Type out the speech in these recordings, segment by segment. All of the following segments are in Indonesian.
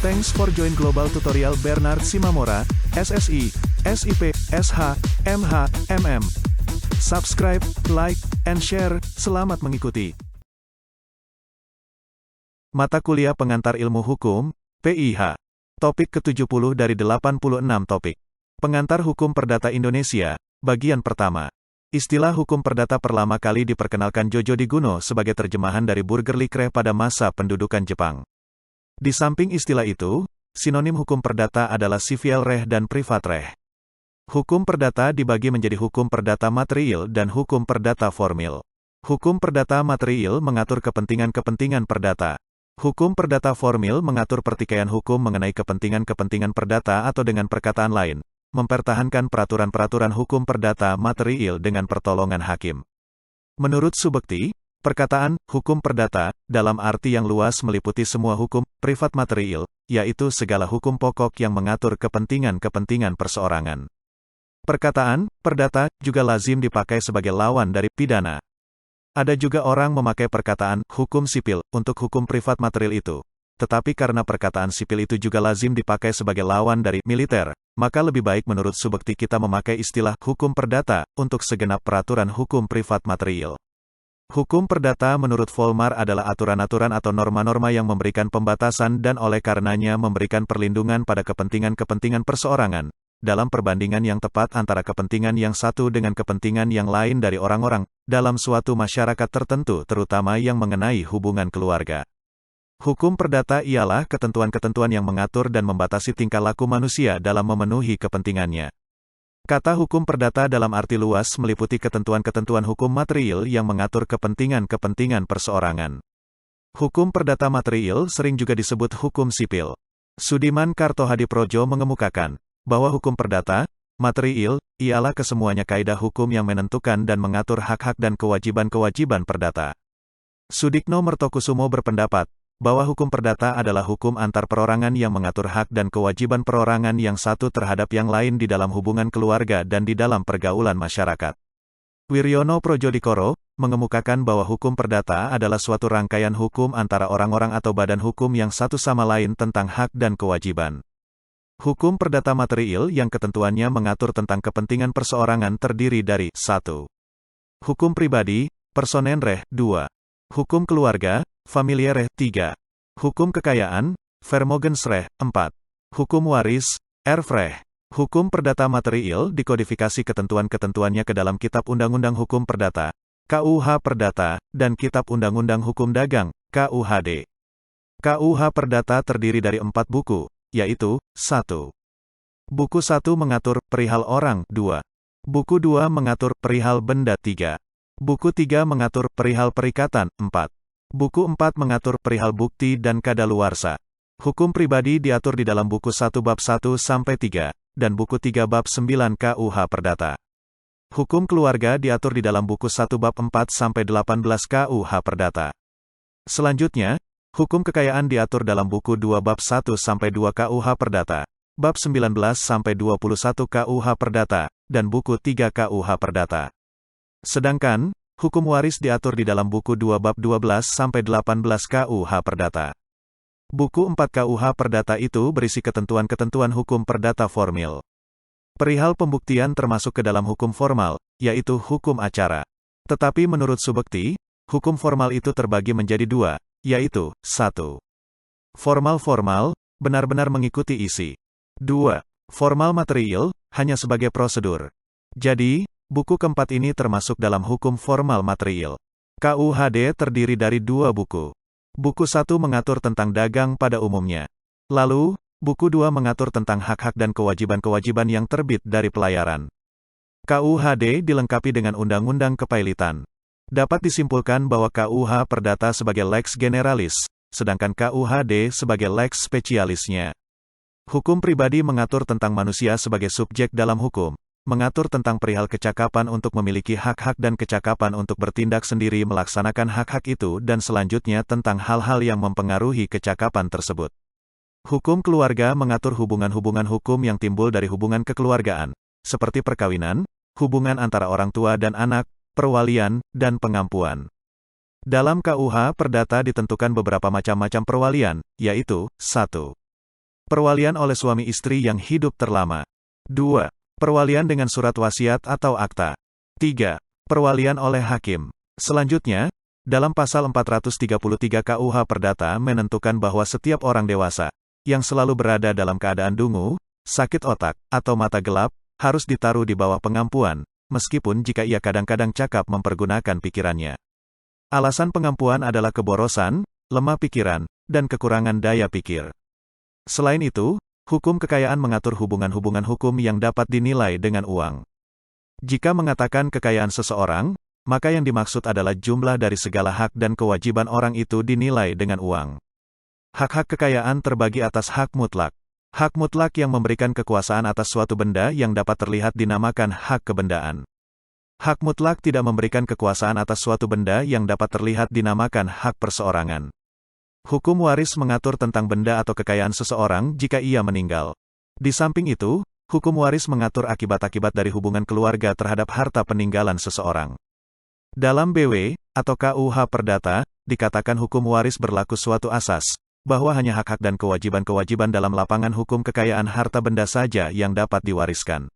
Thanks for join Global Tutorial Bernard Simamora, SSI, SIP, SH, MH, MM. Subscribe, like, and share. Selamat mengikuti. Mata Kuliah Pengantar Ilmu Hukum, PIH. Topik ke-70 dari 86 topik. Pengantar Hukum Perdata Indonesia, bagian pertama. Istilah hukum perdata pertama kali diperkenalkan Jojo Diguno sebagai terjemahan dari Burgerlikreh pada masa pendudukan Jepang. Di samping istilah itu, sinonim hukum perdata adalah civil reh dan privat reh. Hukum perdata dibagi menjadi hukum perdata material dan hukum perdata formil. Hukum perdata material mengatur kepentingan-kepentingan perdata. Hukum perdata formil mengatur pertikaian hukum mengenai kepentingan-kepentingan perdata atau dengan perkataan lain, mempertahankan peraturan-peraturan hukum perdata material dengan pertolongan hakim. Menurut Subekti, perkataan hukum perdata dalam arti yang luas meliputi semua hukum privat material, yaitu segala hukum pokok yang mengatur kepentingan-kepentingan perseorangan. Perkataan perdata juga lazim dipakai sebagai lawan dari pidana. Ada juga orang memakai perkataan hukum sipil untuk hukum privat material itu. Tetapi karena perkataan sipil itu juga lazim dipakai sebagai lawan dari militer, maka lebih baik menurut Subekti kita memakai istilah hukum perdata untuk segenap peraturan hukum privat material. Hukum perdata menurut Volmar adalah aturan-aturan atau norma-norma yang memberikan pembatasan dan oleh karenanya memberikan perlindungan pada kepentingan-kepentingan perseorangan, dalam perbandingan yang tepat antara kepentingan yang satu dengan kepentingan yang lain dari orang-orang, dalam suatu masyarakat tertentu terutama yang mengenai hubungan keluarga. Hukum perdata ialah ketentuan-ketentuan yang mengatur dan membatasi tingkah laku manusia dalam memenuhi kepentingannya. Kata hukum perdata dalam arti luas meliputi ketentuan-ketentuan hukum material yang mengatur kepentingan-kepentingan perseorangan. Hukum perdata material sering juga disebut hukum sipil. Sudiman Kartohadiprodjo mengemukakan bahwa hukum perdata material ialah kesemuanya kaidah hukum yang menentukan dan mengatur hak-hak dan kewajiban-kewajiban perdata. Sudikno Mertokusumo berpendapat bahwa hukum perdata adalah hukum antar perorangan yang mengatur hak dan kewajiban perorangan yang satu terhadap yang lain di dalam hubungan keluarga dan di dalam pergaulan masyarakat. Wiryono Projodikoro mengemukakan bahwa hukum perdata adalah suatu rangkaian hukum antara orang-orang atau badan hukum yang satu sama lain tentang hak dan kewajiban. Hukum perdata material yang ketentuannya mengatur tentang kepentingan perseorangan terdiri dari 1. Hukum pribadi, personen reh, 2. Hukum keluarga, familie reh, 3. Hukum kekayaan, vermogensreh, 4. Hukum waris, erfreh. Hukum perdata material dikodifikasi ketentuan-ketentuannya ke dalam Kitab Undang-Undang Hukum Perdata, KUH Perdata, dan Kitab Undang-Undang Hukum Dagang, KUHD. KUH Perdata terdiri dari 4 buku, yaitu, 1. Buku 1 mengatur perihal orang, 2. Buku 2 mengatur perihal benda, 3. Buku 3 mengatur perihal perikatan, 4. Buku 4 mengatur perihal bukti dan kadaluarsa. Hukum pribadi diatur di dalam buku 1 bab 1-3, dan buku 3 bab 9 KUH Perdata. Hukum keluarga diatur di dalam buku 1 bab 4-18 KUH Perdata. Selanjutnya, hukum kekayaan diatur dalam buku 2 bab 1-2 KUH Perdata, bab 19-21 KUH Perdata, dan buku 3 KUH Perdata. Sedangkan, hukum waris diatur di dalam buku 2 bab 12-18 KUH Perdata. Buku 4 KUH Perdata itu berisi ketentuan-ketentuan hukum perdata formil. Perihal pembuktian termasuk ke dalam hukum formal, yaitu hukum acara. Tetapi menurut Subekti, hukum formal itu terbagi menjadi 2, yaitu, 1. Formal-formal, benar-benar mengikuti isi. 2. Formal material, hanya sebagai prosedur. Jadi, buku keempat ini termasuk dalam hukum formal material. KUHD terdiri dari 2 buku. Buku 1 mengatur tentang dagang pada umumnya. Lalu, buku 2 mengatur tentang hak-hak dan kewajiban-kewajiban yang terbit dari pelayaran. KUHD dilengkapi dengan undang-undang kepailitan. Dapat disimpulkan bahwa KUH Perdata sebagai lex generalis, sedangkan KUHD sebagai lex specialisnya. Hukum pribadi mengatur tentang manusia sebagai subjek dalam hukum, mengatur tentang perihal kecakapan untuk memiliki hak-hak dan kecakapan untuk bertindak sendiri melaksanakan hak-hak itu dan selanjutnya tentang hal-hal yang mempengaruhi kecakapan tersebut. Hukum keluarga mengatur hubungan-hubungan hukum yang timbul dari hubungan kekeluargaan, seperti perkawinan, hubungan antara orang tua dan anak, perwalian, dan pengampuan. Dalam KUH Perdata ditentukan beberapa macam-macam perwalian, yaitu 1. Perwalian oleh suami istri yang hidup terlama. 2. Perwalian dengan surat wasiat atau akta. 3. Perwalian oleh hakim. Selanjutnya, dalam pasal 433 KUH Perdata menentukan bahwa setiap orang dewasa yang selalu berada dalam keadaan dungu, sakit otak, atau mata gelap, harus ditaruh di bawah pengampuan, meskipun jika ia kadang-kadang cakap mempergunakan pikirannya. Alasan pengampuan adalah keborosan, lemah pikiran, dan kekurangan daya pikir. Selain itu, hukum kekayaan mengatur hubungan-hubungan hukum yang dapat dinilai dengan uang. Jika mengatakan kekayaan seseorang, maka yang dimaksud adalah jumlah dari segala hak dan kewajiban orang itu dinilai dengan uang. Hak-hak kekayaan terbagi atas hak mutlak. Hak mutlak yang memberikan kekuasaan atas suatu benda yang dapat terlihat dinamakan hak kebendaan. Hak mutlak tidak memberikan kekuasaan atas suatu benda yang dapat terlihat dinamakan hak perseorangan. Hukum waris mengatur tentang benda atau kekayaan seseorang jika ia meninggal. Di samping itu, hukum waris mengatur akibat-akibat dari hubungan keluarga terhadap harta peninggalan seseorang. Dalam BW, atau KUH Perdata, dikatakan hukum waris berlaku suatu asas, bahwa hanya hak-hak dan kewajiban-kewajiban dalam lapangan hukum kekayaan harta benda saja yang dapat diwariskan.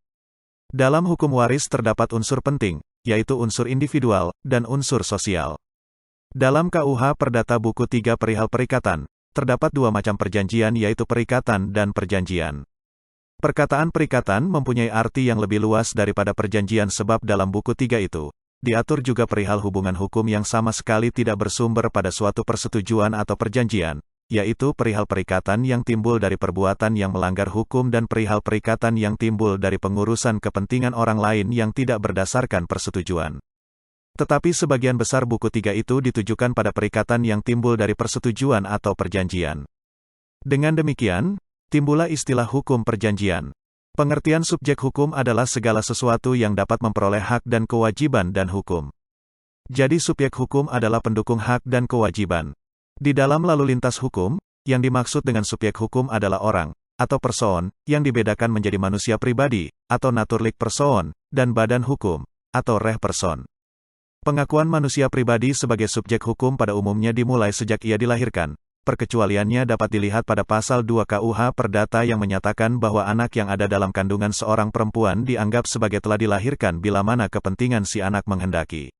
Dalam hukum waris terdapat unsur penting, yaitu unsur individual, dan unsur sosial. Dalam KUH Perdata Buku 3 Perihal Perikatan, terdapat dua macam perjanjian yaitu perikatan dan perjanjian. Perkataan perikatan mempunyai arti yang lebih luas daripada perjanjian sebab dalam buku 3 itu, diatur juga perihal hubungan hukum yang sama sekali tidak bersumber pada suatu persetujuan atau perjanjian, yaitu perihal perikatan yang timbul dari perbuatan yang melanggar hukum dan perihal perikatan yang timbul dari pengurusan kepentingan orang lain yang tidak berdasarkan persetujuan. Tetapi sebagian besar buku 3 itu ditujukan pada perikatan yang timbul dari persetujuan atau perjanjian. Dengan demikian, timbullah istilah hukum perjanjian. Pengertian subjek hukum adalah segala sesuatu yang dapat memperoleh hak dan kewajiban dan hukum. Jadi subjek hukum adalah pendukung hak dan kewajiban. Di dalam lalu lintas hukum, yang dimaksud dengan subjek hukum adalah orang, atau person, yang dibedakan menjadi manusia pribadi, atau naturlik person, dan badan hukum, atau reh person. Pengakuan manusia pribadi sebagai subjek hukum pada umumnya dimulai sejak ia dilahirkan. Perkecualiannya dapat dilihat pada pasal 2 KUH Perdata yang menyatakan bahwa anak yang ada dalam kandungan seorang perempuan dianggap sebagai telah dilahirkan bila mana kepentingan si anak menghendaki.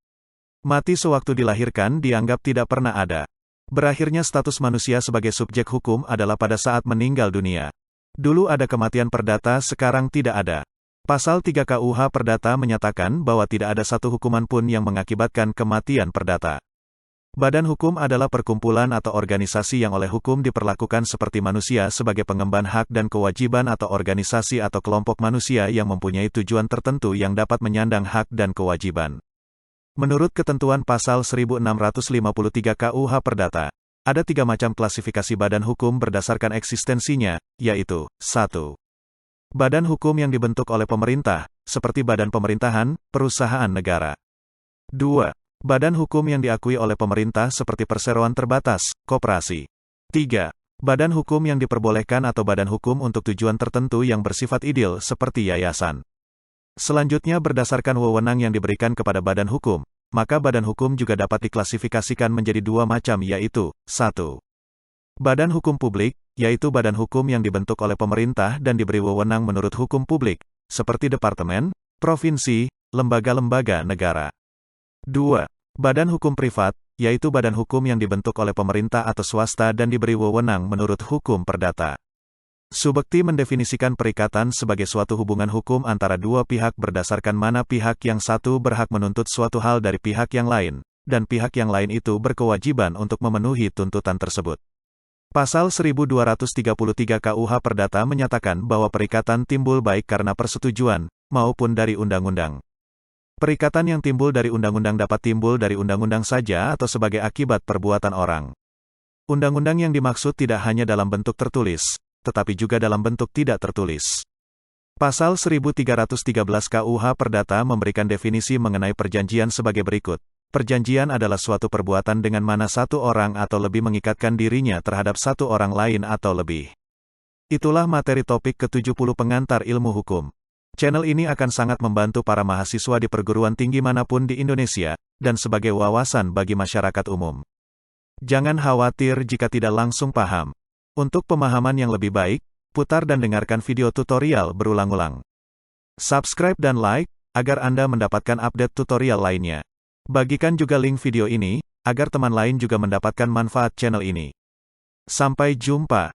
Mati sewaktu dilahirkan dianggap tidak pernah ada. Berakhirnya status manusia sebagai subjek hukum adalah pada saat meninggal dunia. Dulu ada kematian perdata, sekarang tidak ada. Pasal 3 KUH Perdata menyatakan bahwa tidak ada satu hukuman pun yang mengakibatkan kematian perdata. Badan hukum adalah perkumpulan atau organisasi yang oleh hukum diperlakukan seperti manusia sebagai pengemban hak dan kewajiban atau organisasi atau kelompok manusia yang mempunyai tujuan tertentu yang dapat menyandang hak dan kewajiban. Menurut ketentuan pasal 1653 KUH Perdata, ada 3 macam klasifikasi badan hukum berdasarkan eksistensinya, yaitu 1. Badan hukum yang dibentuk oleh pemerintah, seperti badan pemerintahan, perusahaan negara. 2. Badan hukum yang diakui oleh pemerintah seperti perseroan terbatas, koperasi. 3. Badan hukum yang diperbolehkan atau badan hukum untuk tujuan tertentu yang bersifat ideal seperti yayasan. Selanjutnya berdasarkan wewenang yang diberikan kepada badan hukum, maka badan hukum juga dapat diklasifikasikan menjadi 2 macam yaitu, 1. Badan hukum publik, yaitu badan hukum yang dibentuk oleh pemerintah dan diberi wewenang menurut hukum publik, seperti departemen, provinsi, lembaga-lembaga negara. 2. Badan hukum privat, yaitu badan hukum yang dibentuk oleh pemerintah atau swasta dan diberi wewenang menurut hukum perdata. Subekti mendefinisikan perikatan sebagai suatu hubungan hukum antara dua pihak berdasarkan mana pihak yang satu berhak menuntut suatu hal dari pihak yang lain, dan pihak yang lain itu berkewajiban untuk memenuhi tuntutan tersebut. Pasal 1233 KUH Perdata menyatakan bahwa perikatan timbul baik karena persetujuan, maupun dari undang-undang. Perikatan yang timbul dari undang-undang dapat timbul dari undang-undang saja atau sebagai akibat perbuatan orang. Undang-undang yang dimaksud tidak hanya dalam bentuk tertulis, tetapi juga dalam bentuk tidak tertulis. Pasal 1313 KUH Perdata memberikan definisi mengenai perjanjian sebagai berikut. Perjanjian adalah suatu perbuatan dengan mana satu orang atau lebih mengikatkan dirinya terhadap satu orang lain atau lebih. Itulah materi topik ke-70 pengantar ilmu hukum. Channel ini akan sangat membantu para mahasiswa di perguruan tinggi manapun di Indonesia, dan sebagai wawasan bagi masyarakat umum. Jangan khawatir jika tidak langsung paham. Untuk pemahaman yang lebih baik, Putar dan dengarkan video tutorial berulang-ulang. Subscribe dan like, agar Anda mendapatkan update tutorial lainnya. Bagikan juga link video ini, agar teman lain juga mendapatkan manfaat channel ini. Sampai jumpa.